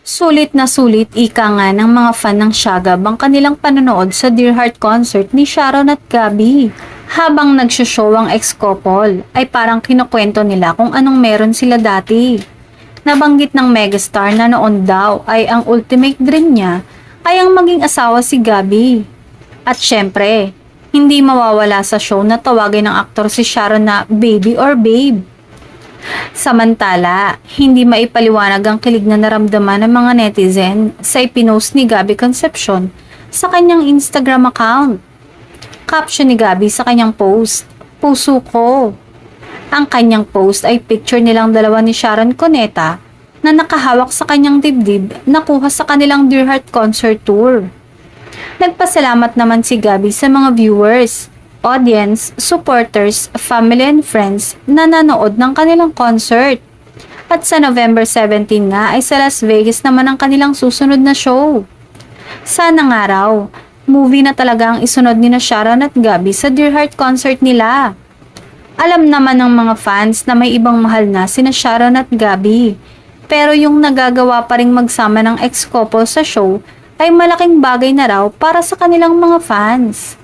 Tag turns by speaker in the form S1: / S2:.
S1: Sulit na sulit ika nga ng mga fan ng Shagab ang kanilang panonood sa Dear Heart concert ni Sharon at Gabby. Habang nagsoshow ang ex-couple, ay parang kinukwento nila kung anong meron sila dati. Nabanggit ng megastar na noon daw ay ang ultimate dream niya ay ang maging asawa si Gabby. At syempre, hindi mawawala sa show na tawagin ng aktor si Sharon na baby or babe. Samantala, hindi maipaliwanag ang kilig na naramdaman ng mga netizen sa ipinost ni Gabby Concepcion sa kanyang Instagram account. Caption ni Gabby sa kanyang post, "Puso ko." Ang kanyang post ay picture nilang dalawa ni Sharon Cuneta na nakahawak sa kanyang dibdib na kuha sa kanilang Dear Heart concert tour. Nagpasalamat naman si Gabby sa mga viewers, audience, supporters, family and friends na nanood ng kanilang concert. At sa November 17 nga ay sa Las Vegas naman ang kanilang susunod na show. Sana nga raw, movie na talaga ang isunod ni na Sharon at Gabby sa Dear Heart concert nila. Alam naman ng mga fans na may ibang mahal na sina Sharon at Gabby. Pero yung nagagawa pa ring magsama ng ex-couple sa show ay malaking bagay na raw para sa kanilang mga fans.